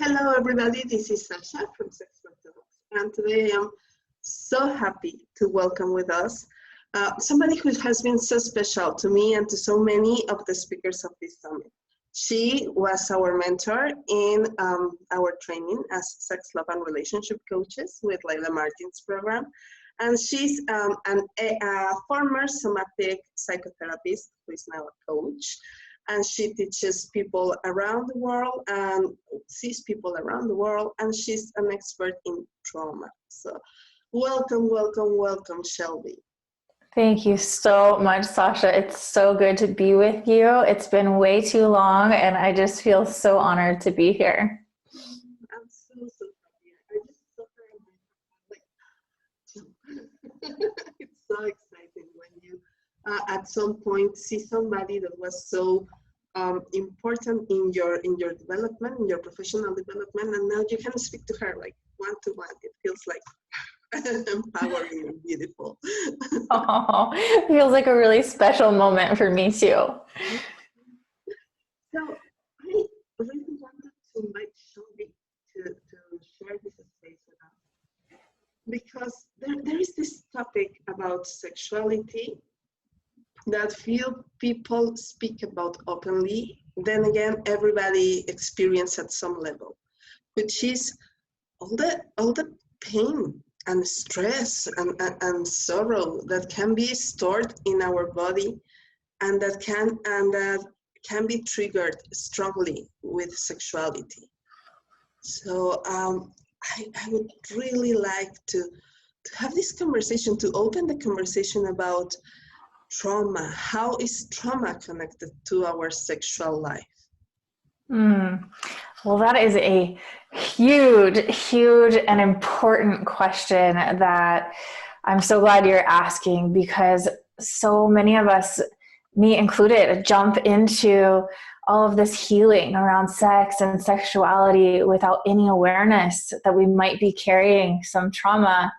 Hello everybody, this is Sasha from Sexpert Talks, and today I am so happy to welcome with us somebody who has been so special to me and to so many of the speakers of this summit. She was our mentor in our training as sex, love, and relationship coaches with Leigh Martin's program, and she's a former somatic psychotherapist who is now a coach. And she teaches people around the world and sees people around the world, and she's an expert in trauma. So welcome, welcome, welcome, Shelby. Thank you so much, Sasha. It's so good to be with you. It's been way too long, and I just feel so honored to be here. I'm so happy. I just it's so exciting when you at some point see somebody that was so important in your development, in your professional development, and now you can speak to her like one-to-one. It feels like empowering and beautiful. Oh, it feels like a really special moment for me too. So I really wanted to invite Shelby to share this space with us, because there is this topic about sexuality that few people speak about openly. Then again, everybody experiences at some level, which is all the pain and stress and sorrow that can be stored in our body, and that can be triggered strongly with sexuality. So I would really like to have this conversation, to open the conversation about trauma. How is trauma connected to our sexual life? Well, that is a huge and important question that I'm so glad you're asking, because so many of us, me included, jump into all of this healing around sex and sexuality without any awareness that we might be carrying some trauma.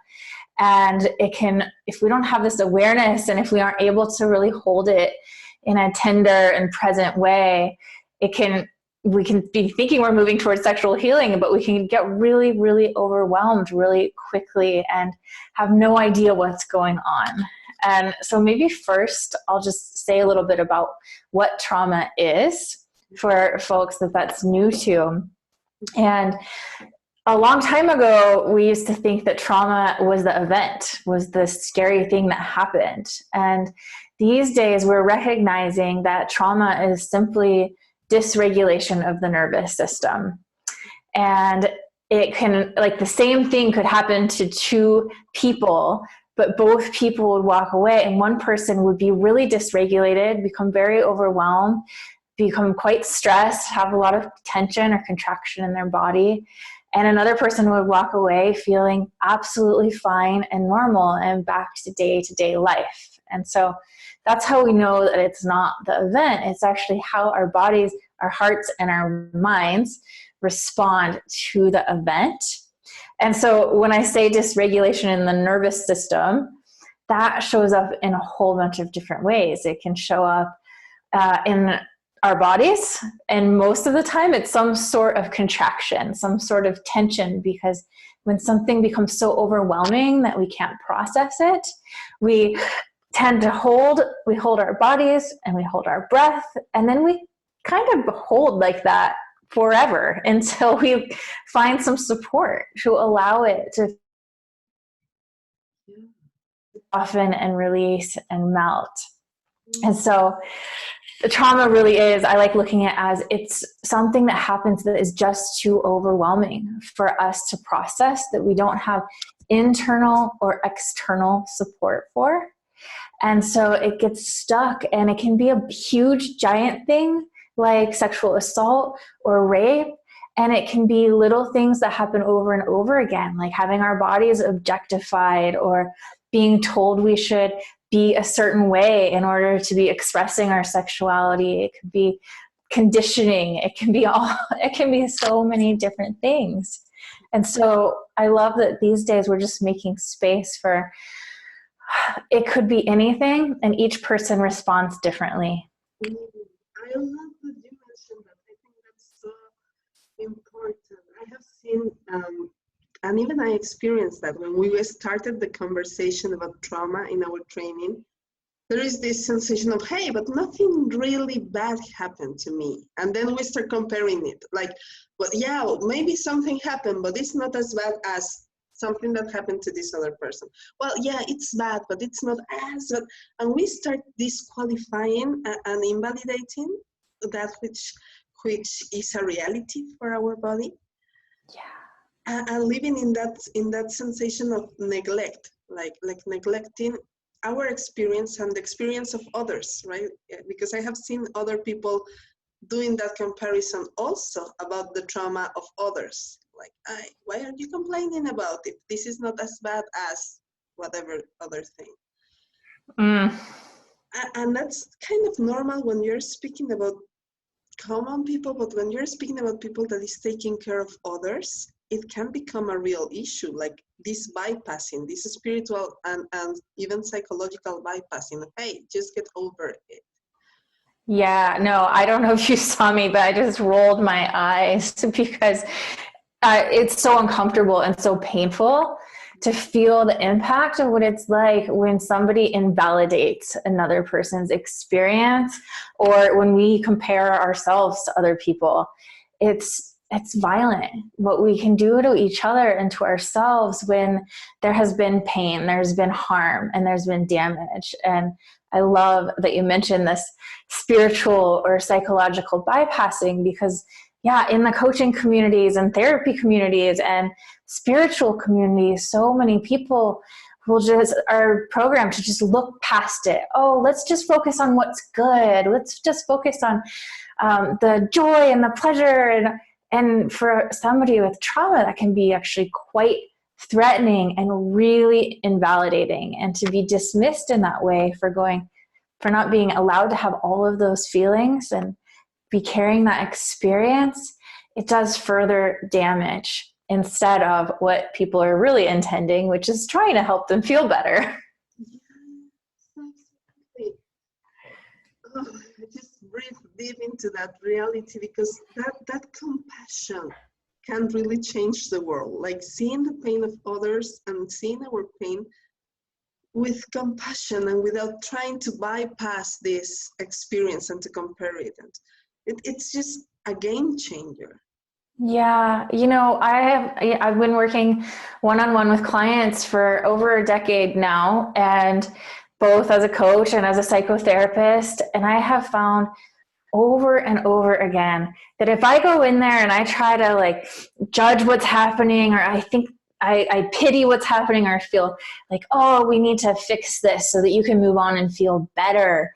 And it can, if we don't have this awareness, and if we aren't able to really hold it in a tender and present way, we can be thinking we're moving towards sexual healing, but we can get really overwhelmed really quickly and have no idea what's going on. And so maybe first I'll just say a little bit about what trauma is for folks that's new to. And a long time ago, we used to think that trauma was the event, was the scary thing that happened. And these days, we're recognizing that trauma is simply dysregulation of the nervous system. And it can, like, the same thing could happen to two people, but both people would walk away, and one person would be really dysregulated, become very overwhelmed, become quite stressed, have a lot of tension or contraction in their body. And another person would walk away feeling absolutely fine and normal and back to day-to-day life. And so that's how we know that it's not the event. It's actually how our bodies, our hearts, and our minds respond to the event. And so when I say dysregulation in the nervous system, that shows up in a whole bunch of different ways. It can show up in our bodies, and most of the time it's some sort of contraction, some sort of tension, because when something becomes so overwhelming that we can't process it, we tend to hold our bodies and we hold our breath, and then we kind of hold like that forever until we find some support to allow it to soften and release and melt. And so the trauma really is, I like looking at it as it's something that happens that is just too overwhelming for us to process, that we don't have internal or external support for. And so it gets stuck, and it can be a huge, giant thing like sexual assault or rape. And it can be little things that happen over and over again, like having our bodies objectified or being told we should be a certain way in order to be expressing our sexuality. It could be conditioning. It can be so many different things. And so I love that these days we're just making space for, it could be anything, and each person responds differently. I love that you mentioned that. I think that's so important. I seen, and even I experienced that when we started the conversation about trauma in our training, there is this sensation of, hey, but nothing really bad happened to me. And then we start comparing it. Like, well, yeah, maybe something happened, but it's not as bad as something that happened to this other person. Well, yeah, it's bad, but it's not as bad. And we start disqualifying and invalidating that which is a reality for our body. Yeah. And living in that sensation of neglect, like neglecting our experience and the experience of others, right? Because I have seen other people doing that comparison also about the trauma of others. Like, why are you complaining about it? This is not as bad as whatever other thing. And that's kind of normal when you're speaking about common people, but when you're speaking about people that is taking care of others, it can become a real issue, like this bypassing, this spiritual and even psychological bypassing. Hey, just get over it. Yeah, no, I don't know if you saw me, but I just rolled my eyes because it's so uncomfortable and so painful to feel the impact of what it's like when somebody invalidates another person's experience, or when we compare ourselves to other people. It's violent what we can do to each other and to ourselves when there has been pain, there's been harm, and there's been damage. And I love that you mentioned this spiritual or psychological bypassing, because yeah, in the coaching communities and therapy communities and spiritual communities, so many people are programmed to just look past it. Oh, let's just focus on what's good. Let's just focus on the joy and the pleasure. And for somebody with trauma, that can be actually quite threatening and really invalidating. And to be dismissed in that way for not being allowed to have all of those feelings and be carrying that experience, it does further damage instead of what people are really intending, which is trying to help them feel better. Yes, absolutely. Just breathe deep into that reality, because that compassion can really change the world. Like seeing the pain of others and seeing our pain with compassion and without trying to bypass this experience and to compare it. And it's just a game changer. Yeah, I've been working one-on-one with clients for over a decade now, and both as a coach and as a psychotherapist. And I have found over and over again that if I go in there and I try to like judge what's happening, or I think I pity what's happening, or I feel like, oh, we need to fix this so that you can move on and feel better,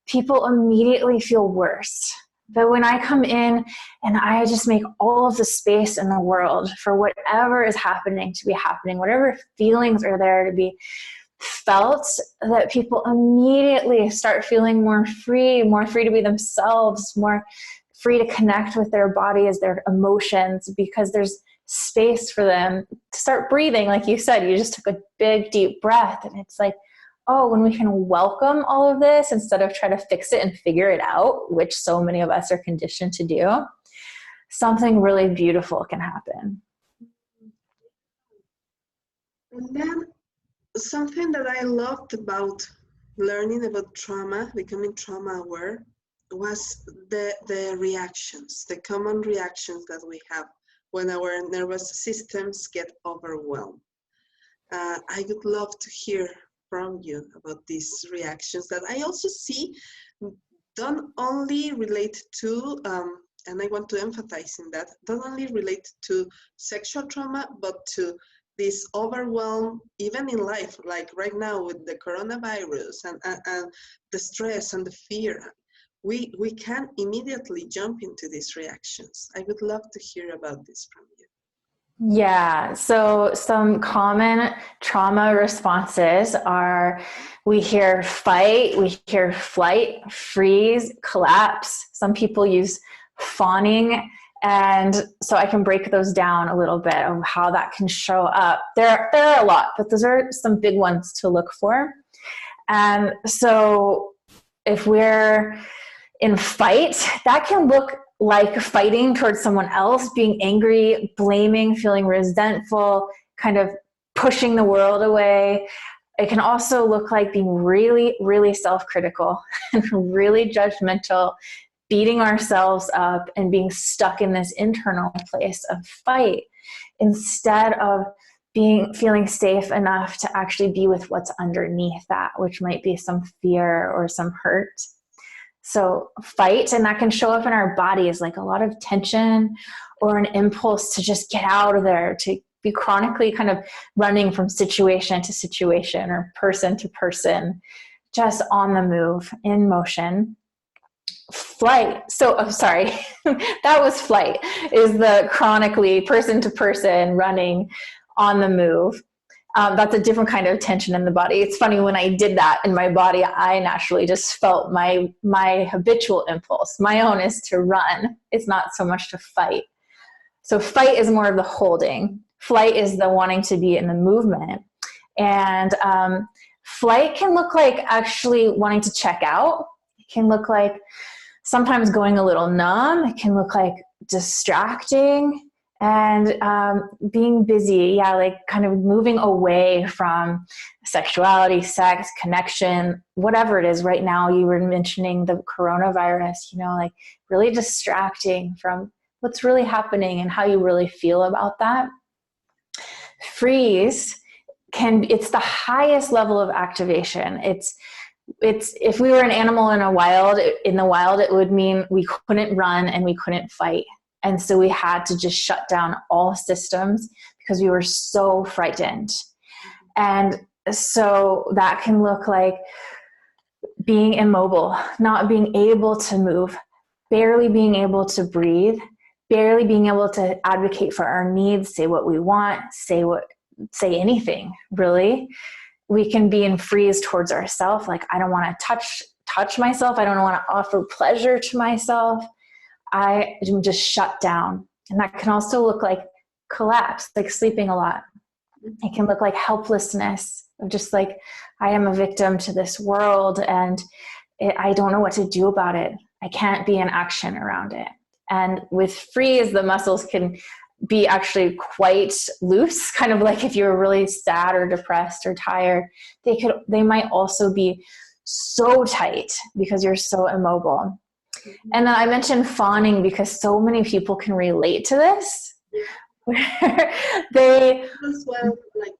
people immediately feel worse. But when I come in and I just make all of the space in the world for whatever is happening to be happening, whatever feelings are there to be felt, that people immediately start feeling more free to be themselves, more free to connect with their bodies, their emotions, because there's space for them to start breathing. Like you said, you just took a big, deep breath, and it's like, oh, when we can welcome all of this instead of try to fix it and figure it out, which so many of us are conditioned to do, something really beautiful can happen. And then something that I loved about learning about trauma, becoming trauma aware, was the reactions, the common reactions that we have when our nervous systems get overwhelmed. I would love to hear from you about these reactions that I also see don't only relate to, and I want to emphasize in that, don't only relate to sexual trauma, but to this overwhelm, even in life, like right now with the coronavirus and the stress and the fear. We can immediately jump into these reactions. I would love to hear about this from you. Yeah, so some common trauma responses are, we hear fight, we hear flight, freeze, collapse. Some people use fawning. And so I can break those down a little bit of how that can show up. There are a lot, but those are some big ones to look for. And so if we're in fight, that can look like fighting towards someone else, being angry, blaming, feeling resentful, kind of pushing the world away. It can also look like being really, really self-critical and really judgmental, beating ourselves up and being stuck in this internal place of fight instead of feeling safe enough to actually be with what's underneath that, which might be some fear or some hurt. So fight, and that can show up in our bodies like a lot of tension or an impulse to just get out of there, to be chronically kind of running from situation to situation or person to person, just on the move, in motion. Flight. So, oh, sorry, that was flight, is the chronically person to person running on the move. That's a different kind of tension in the body. It's funny, when I did that in my body, I naturally just felt my habitual impulse. My own is to run. It's not so much to fight. So fight is more of the holding. Flight is the wanting to be in the movement. And flight can look like actually wanting to check out. It can look like sometimes going a little numb. It can look like distracting and being busy. Yeah, like kind of moving away from sexuality, sex, connection, whatever it is. Right now, you were mentioning the coronavirus, like really distracting from what's really happening and how you really feel about that. Freeze it's the highest level of activation. It's if we were an animal in the wild, it would mean we couldn't run and we couldn't fight. And so we had to just shut down all systems because we were so frightened. And so that can look like being immobile, not being able to move, barely being able to breathe, barely being able to advocate for our needs, say what we want, say anything, really. We can be in freeze towards ourselves. Like, I don't want to touch myself. I don't want to offer pleasure to myself. I am just shut down. And that can also look like collapse, like sleeping a lot. It can look like helplessness, of just like, I am a victim to this world and I don't know what to do about it. I can't be in action around it. And with freeze, the muscles can be actually quite loose, kind of like if you're really sad or depressed or tired, they might also be so tight because you're so immobile. And then I mentioned fawning because so many people can relate to this. Where they as well, like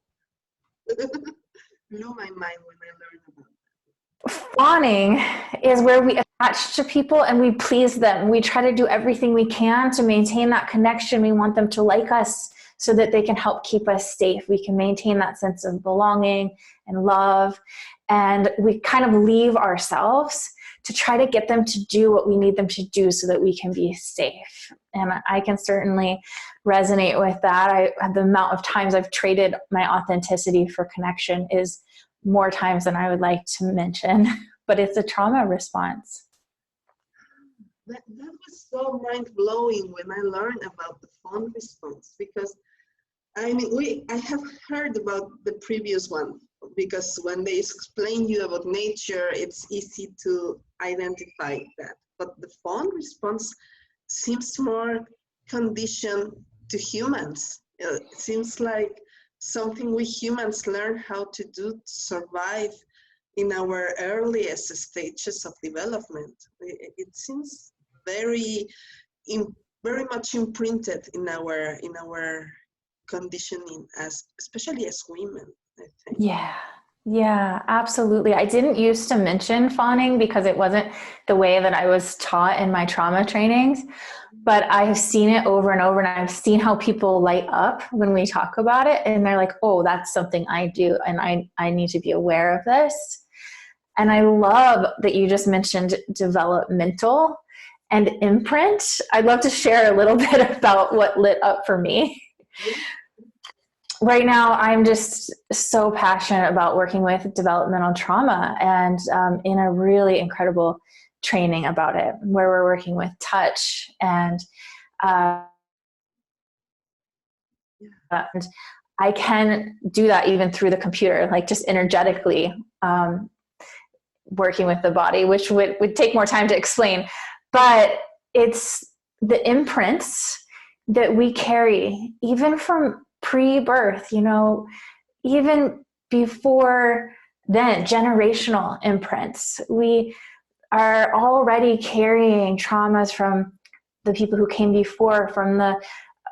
blew my mind when I learned about it. Fawning is where we attach to people and we please them. We try to do everything we can to maintain that connection. We want them to like us so that they can help keep us safe. We can maintain that sense of belonging and love. And we kind of leave ourselves to try to get them to do what we need them to do so that we can be safe. And I can certainly resonate with that. The amount of times I've traded my authenticity for connection is more times than I would like to mention, but it's a trauma response. That was so mind-blowing when I learned about the fawn response, because I have heard about the previous one, because when they explain you about nature, it's easy to identify that. But the fawn response seems more conditioned to humans. It seems like something we humans learn how to do to survive in our earliest stages of development. It seems very much imprinted in our conditioning, especially as women, I think. Yeah, absolutely. I didn't used to mention fawning because it wasn't the way that I was taught in my trauma trainings, but I've seen it over and over, and I've seen how people light up when we talk about it, and they're like, oh, that's something I do, and I need to be aware of this. And I love that you just mentioned developmental and imprint. I'd love to share a little bit about what lit up for me. Right now, I'm just so passionate about working with developmental trauma, and in a really incredible training about it, where we're working with touch and I can do that even through the computer, like just energetically working with the body, which would take more time to explain. But it's the imprints that we carry, even from pre-birth, you know, even before then, generational imprints. We are already carrying traumas from the people who came before, from the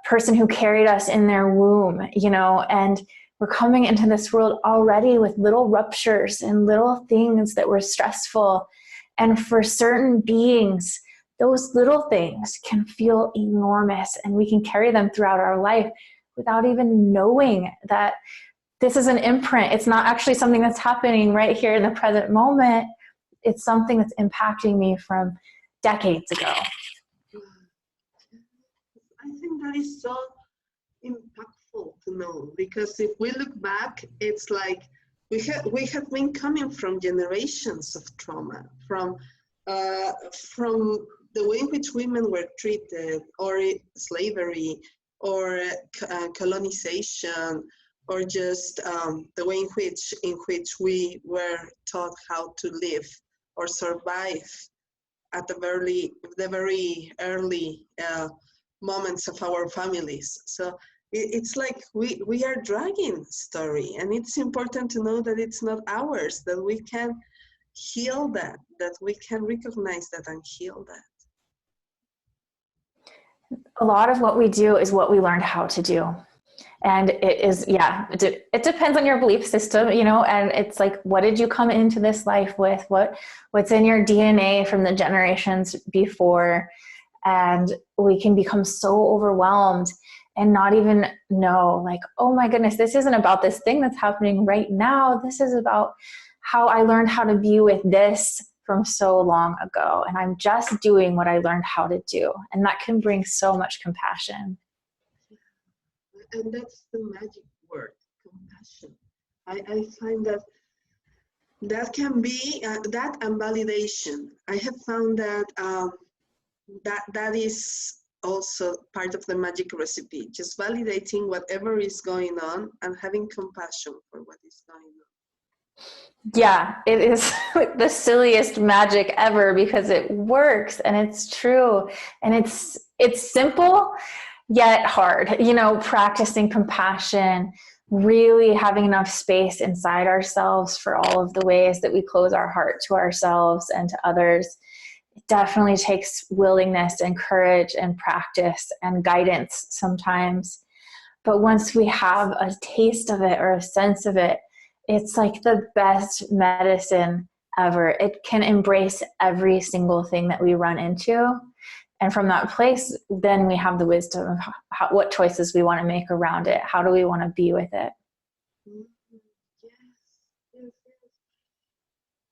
person who carried us in their womb, you know, and we're coming into this world already with little ruptures and little things that were stressful. And for certain beings, those little things can feel enormous, and we can carry them throughout our life without even knowing that this is an imprint. It's not actually something that's happening right here in the present moment. It's something that's impacting me from decades ago. I think that is so impactful to know, because if we look back, it's like we have been coming from generations of trauma, from the way in which women were treated, or slavery, or colonization, or just the way in which we were taught how to live or survive at the very early moments of our families. So it's like we are dragging story, and it's important to know that it's not ours, that we can heal that we can recognize that and heal that. A lot of what we do is what we learned how to do. And it is, yeah, it depends on your belief system, you know, and it's like, what did you come into this life with? What's in your DNA from the generations before? And we can become so overwhelmed and not even know, like, oh my goodness, this isn't about this thing that's happening right now. This is about how I learned how to be with this from so long ago. And I'm just doing what I learned how to do. And that can bring so much compassion. And that's the magic word, compassion. I find that can be that and validation. I have found that that is also part of the magic recipe, just validating whatever is going on and having compassion for what is going on. Yeah, it is the silliest magic ever, because it works and it's true and it's simple yet hard, you know, practicing compassion, really having enough space inside ourselves for all of the ways that we close our heart to ourselves and to others. It definitely takes willingness and courage and practice and guidance sometimes. But once we have a taste of it or a sense of it, it's like the best medicine ever. It can embrace every single thing that we run into. And from that place, then we have the wisdom of what choices we want to make around it. How do we want to be with it? Yes.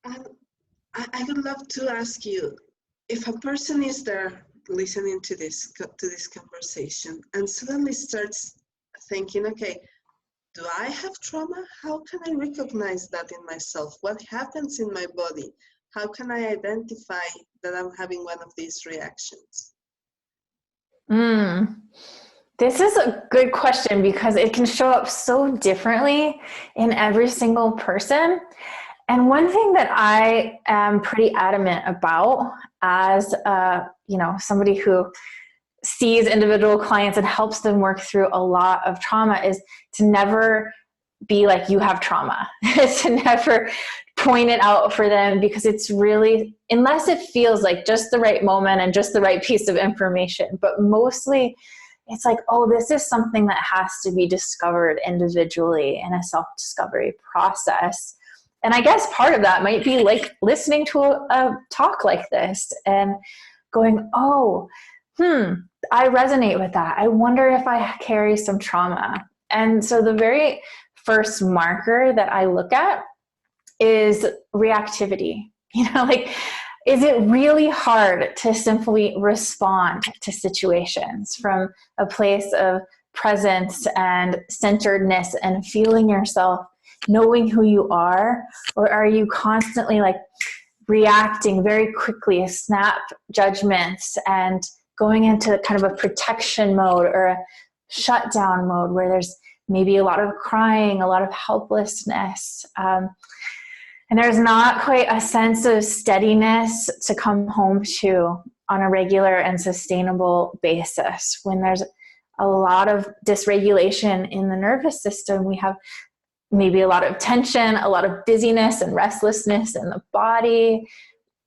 And I would love to ask you, if a person is there listening to this conversation and suddenly starts thinking, okay, do I have trauma? How can I recognize that in myself? What happens in my body? How can I identify that I'm having one of these reactions? This is a good question, because it can show up so differently in every single person. And one thing that I am pretty adamant about as you know, somebody who sees individual clients and helps them work through a lot of trauma is to never be like, you have trauma, to never point it out for them, because it's really, unless it feels like just the right moment and just the right piece of information, but mostly it's like, oh, this is something that has to be discovered individually in a self-discovery process. And I guess part of that might be like listening to a talk like this and going, oh, I resonate with that. I wonder if I carry some trauma. And so the very first marker that I look at is reactivity. You know, like, is it really hard to simply respond to situations from a place of presence and centeredness and feeling yourself, knowing who you are? Or are you constantly like reacting very quickly, snap judgments, and going into kind of a protection mode or a shutdown mode where there's maybe a lot of crying, a lot of helplessness. And there's not quite a sense of steadiness to come home to. on a regular and sustainable basis. When there's a lot of dysregulation in the nervous system, we have maybe a lot of tension, a lot of dizziness and restlessness in the body.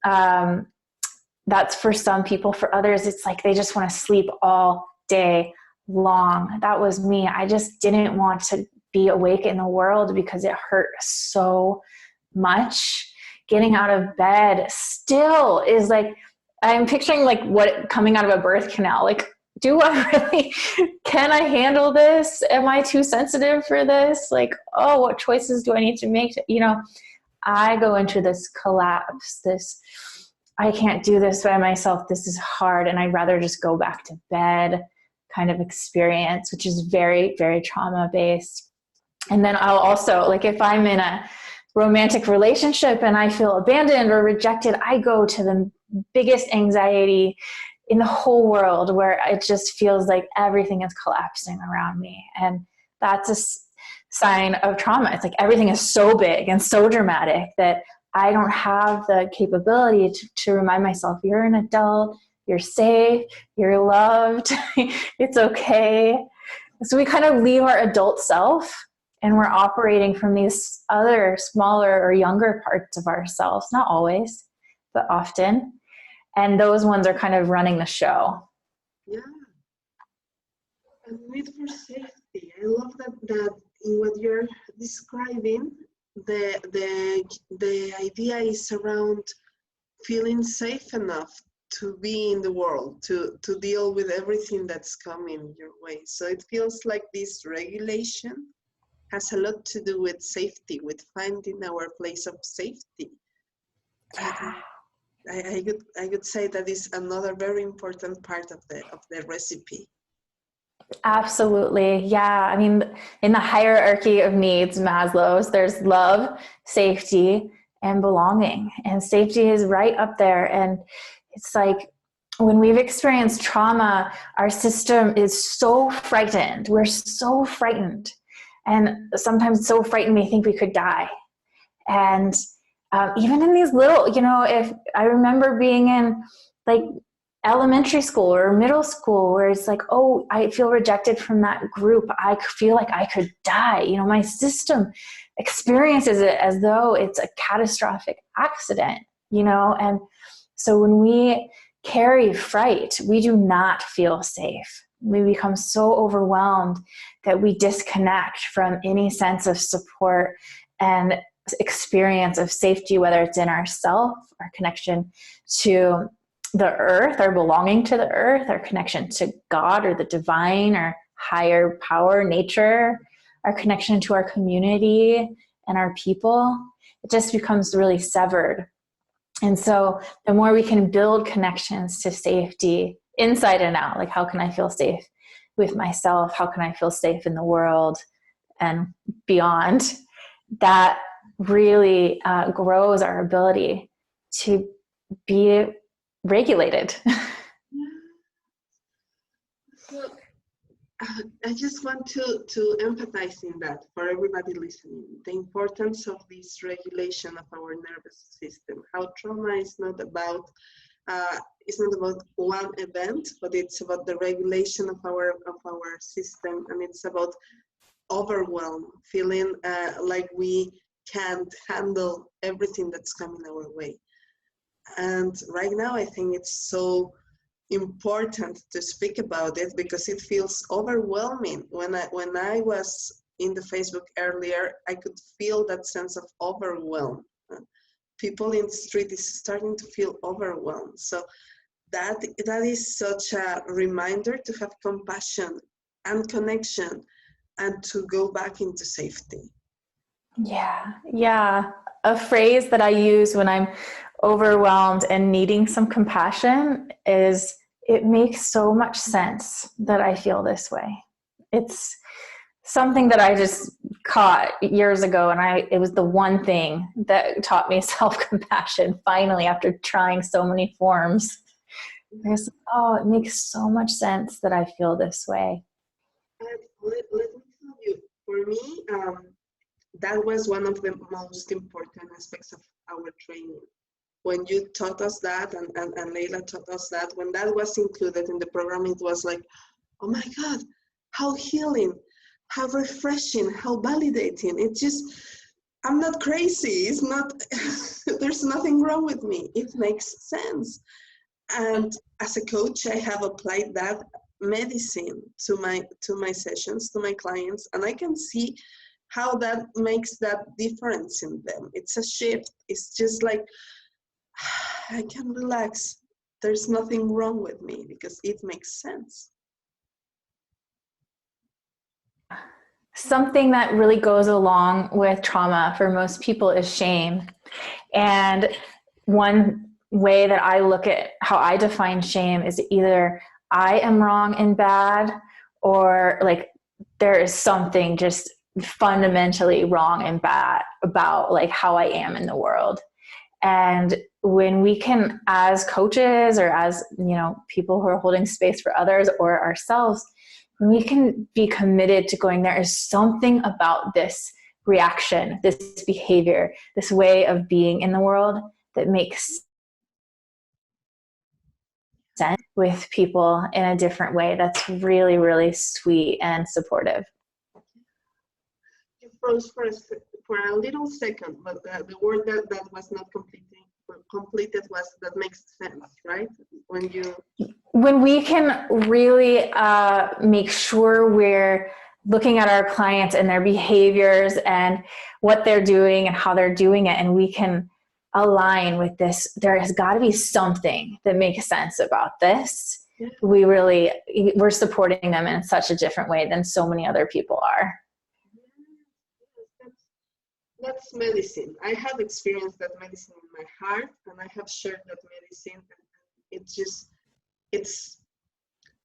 That's for some people. For others, it's like they just want to sleep all day long. That was me. I just didn't want to be awake in the world because it hurt so much. Getting out of bed still is like, I'm picturing like what coming out of a birth canal. Like, do I really, can I handle this? Am I too sensitive for this? Like, oh, what choices do I need to make? I go into this collapse, this, I can't do this by myself. This is hard. And I'd rather just go back to bed kind of experience, which is very, very trauma based. And then I'll also, like, if I'm in a romantic relationship and I feel abandoned or rejected, I go to the biggest anxiety in the whole world, where it just feels like everything is collapsing around me. And that's a sign of trauma. It's like everything is so big and so dramatic that I don't have the capability to remind myself, you're an adult, you're safe, you're loved, it's okay. So we kind of leave our adult self and we're operating from these other smaller or younger parts of ourselves, not always, but often. And those ones are kind of running the show. Yeah. And need for safety. I love that in what you're describing, the idea is around feeling safe enough to be in the world, to deal with everything that's coming your way. So it feels like this regulation has a lot to do with safety, with finding our place of safety. Yeah. I could say that is another very important part of the recipe. Absolutely. Yeah. I mean, in the hierarchy of needs, Maslow's, there's love, safety, and belonging. And safety is right up there. And it's like when we've experienced trauma, our system is so frightened. We're so frightened. And sometimes so frightened we think we could die. And even in these little, if I remember being in like elementary school or middle school where it's like, oh, I feel rejected from that group. I feel like I could die. My system experiences it as though it's a catastrophic accident, and so when we carry fright, we do not feel safe. We become so overwhelmed that we disconnect from any sense of support and experience of safety, whether it's in ourself, our connection to the earth, our belonging to the earth, our connection to God or the divine or higher power, nature, our connection to our community and our people. It just becomes really severed. And so the more we can build connections to safety inside and out, like how can I feel safe with myself? How can I feel safe in the world and beyond? That really grows our ability to be regulated. So I just want to empathize in that for everybody listening, the importance of this regulation of our nervous system. How trauma is not about one event, but it's about the regulation of our system, and it's about overwhelm, feeling like we can't handle everything that's coming our way. And right now, I think it's so important to speak about it because it feels overwhelming. When I was in the Facebook earlier, I could feel that sense of overwhelm. People in the street is starting to feel overwhelmed. So that is such a reminder to have compassion and connection and to go back into safety. Yeah. A phrase that I use when I'm overwhelmed and needing some compassion is, it makes so much sense that I feel this way. It's something that I just caught years ago, and it was the one thing that taught me self-compassion finally after trying so many forms. I was, oh, it makes so much sense that I feel this way. And let me tell you, for me, that was one of the most important aspects of our training. when you taught us that, and Leila taught us that, when that was included in the program, it was like, oh my God, how healing, how refreshing, how validating. It's just, I'm not crazy. It's not, there's nothing wrong with me. It makes sense. And as a coach, I have applied that medicine to my sessions, to my clients, and I can see how that makes that difference in them. It's a shift. It's just like, I can relax. There's nothing wrong with me because it makes sense. Something that really goes along with trauma for most people is shame. And one way that I look at how I define shame is either I am wrong and bad, or like there is something just fundamentally wrong and bad about like how I am in the world. And when we can, as coaches or as, you know, people who are holding space for others or ourselves, when we can be committed to going, there is something about this reaction, this behavior, this way of being in the world that makes sense with people in a different way. That's really, really sweet and supportive. You froze for a little second, but the word that was not completed was that makes sense, right? When we can really make sure we're looking at our clients and their behaviors and what they're doing and how they're doing it, and we can align with this, there has got to be something that makes sense about this. Yeah. We're supporting them in such a different way than so many other people are. That's medicine. I have experienced that medicine in my heart, and I have shared that medicine. It's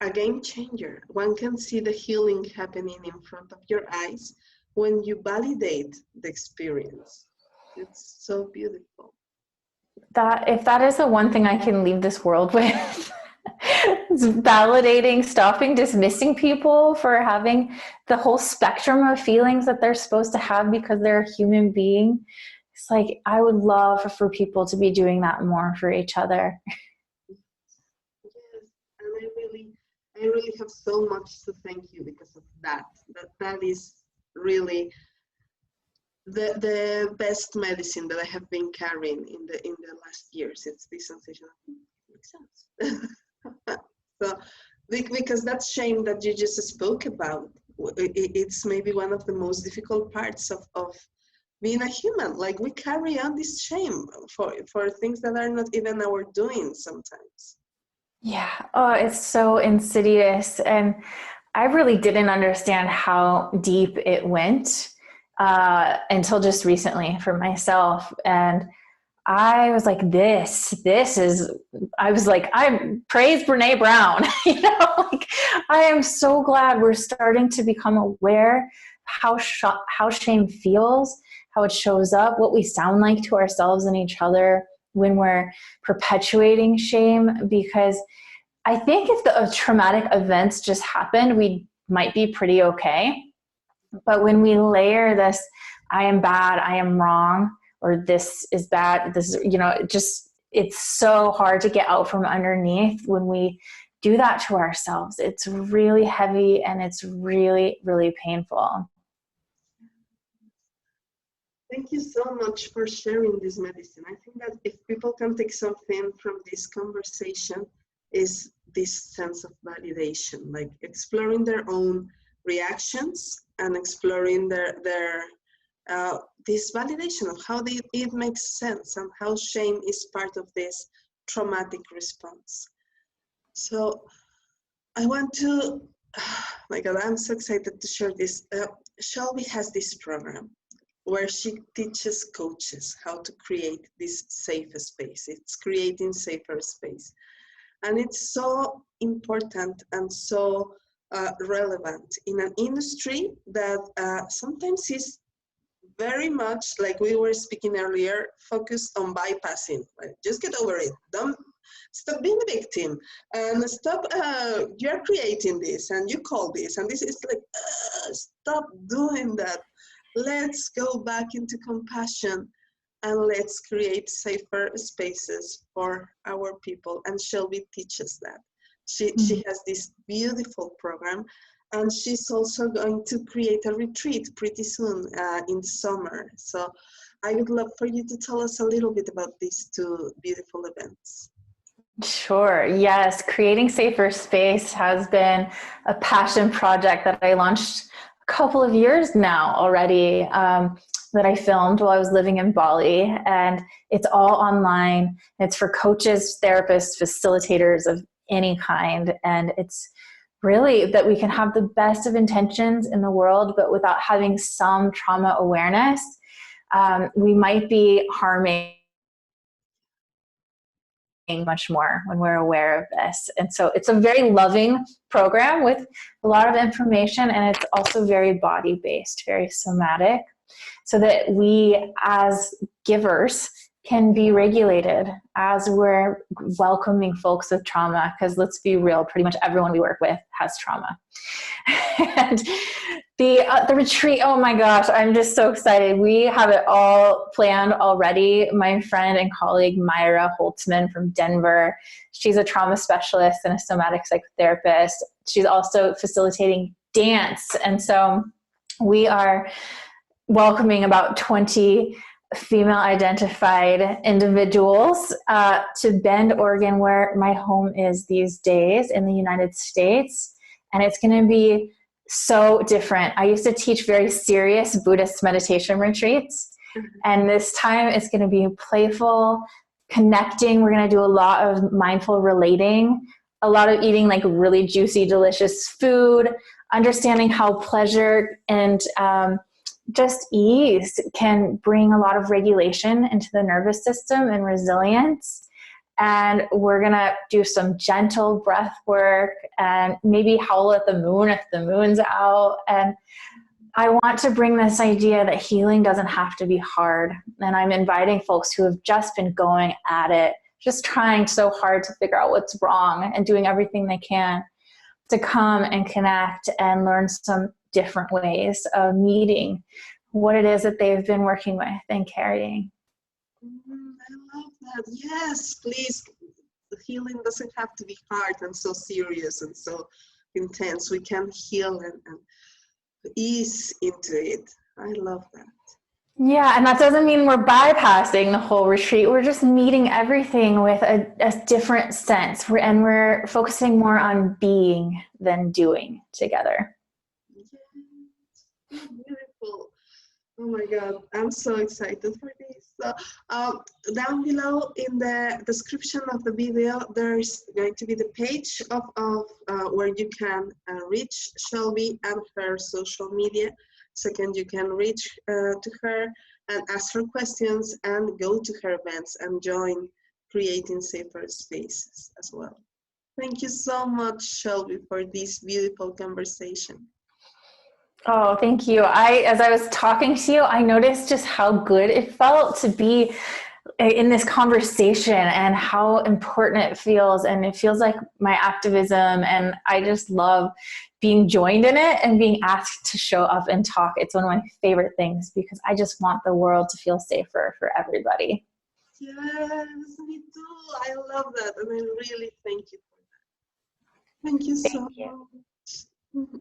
a game changer. One can see the healing happening in front of your eyes when you validate the experience. It's so beautiful. If that is the one thing I can leave this world with, it's validating, stopping dismissing people for having the whole spectrum of feelings that they're supposed to have because they're a human being. It's like, I would love for people to be doing that more for each other. Yes, and I really have so much to thank you because of that. That is really the best medicine that I have been carrying in the last years. It's this sensation of makes sense. So, because that shame that you just spoke about, it's maybe one of the most difficult parts of being a human. Like, we carry on this shame for things that are not even our doing sometimes. Yeah. Oh, it's so insidious. And I really didn't understand how deep it went until just recently for myself. And I was like, I praise Brene Brown, you know, like, I am so glad we're starting to become aware how shame feels, how it shows up, what we sound like to ourselves and each other when we're perpetuating shame. Because I think if the traumatic events just happened, we might be pretty okay. But when we layer this, I am bad, I am wrong, or this is bad, this is, you know, it's so hard to get out from underneath when we do that to ourselves. It's really heavy and it's really, really painful. Thank you so much for sharing this medicine. I think that if people can take something from this conversation, is this sense of validation, like exploring their own reactions and exploring this validation of how it makes sense and how shame is part of this traumatic response. So I want to, my God, I'm so excited to share this. Shelby has this program where she teaches coaches how to create this safe space. It's creating safer space. And it's so important and so relevant in an industry that sometimes is very much, like we were speaking earlier, focused on bypassing. Right? Just get over it. Don't stop being a victim and stop. You're creating this and you call this and this is like, stop doing that. Let's go back into compassion and let's create safer spaces for our people. And Shelby teaches that. She has this beautiful program, and she's also going to create a retreat pretty soon in the summer. So I would love for you to tell us a little bit about these two beautiful events. Sure. Yes. Creating safer space has been a passion project that I launched a couple of years now already, that I filmed while I was living in Bali, and it's all online. It's for coaches, therapists, facilitators of any kind. And it's really that we can have the best of intentions in the world, but without having some trauma awareness, we might be harming much more when we're aware of this. And so it's a very loving program with a lot of information, and it's also very body-based, very somatic, so that we as givers can be regulated as we're welcoming folks with trauma, because let's be real, pretty much everyone we work with has trauma. And the retreat, oh my gosh, I'm just so excited. We have it all planned already. My friend and colleague Myra Holtzman from Denver, she's a trauma specialist and a somatic psychotherapist. She's also facilitating dance. And so we are welcoming about 20 female identified individuals to Bend, Oregon, where my home is these days in the United States. And it's going to be so different. I used to teach very serious Buddhist meditation retreats. And this time it's going to be playful, connecting. We're going to do a lot of mindful relating, a lot of eating like really juicy, delicious food, understanding how pleasure and just ease can bring a lot of regulation into the nervous system and resilience. And we're going to do some gentle breath work and maybe howl at the moon if the moon's out. And I want to bring this idea that healing doesn't have to be hard. And I'm inviting folks who have just been going at it, just trying so hard to figure out what's wrong and doing everything they can to come and connect and learn some different ways of meeting what it is that they've been working with and carrying. I love that. Yes, please. Healing doesn't have to be hard and so serious and so intense. We can heal and ease into it. I love that. Yeah, and that doesn't mean we're bypassing the whole retreat. We're just meeting everything with a different sense. We're focusing more on being than doing together. Yes. Beautiful. Oh my God, I'm so excited for this. So down below in the description of the video, there's going to be the page of where you can reach Shelby and her social media. Second, you can reach to her and ask her questions and go to her events and join creating safer spaces as well. Thank you so much, Shelby, for this beautiful conversation. Oh, thank you. As I was talking to you, I noticed just how good it felt to be in this conversation and how important it feels. And it feels like my activism, and I just love being joined in it and being asked to show up and talk. It's one of my favorite things because I just want the world to feel safer for everybody. Yes, me too. I love that. And I really thank you for that. Thank you so much.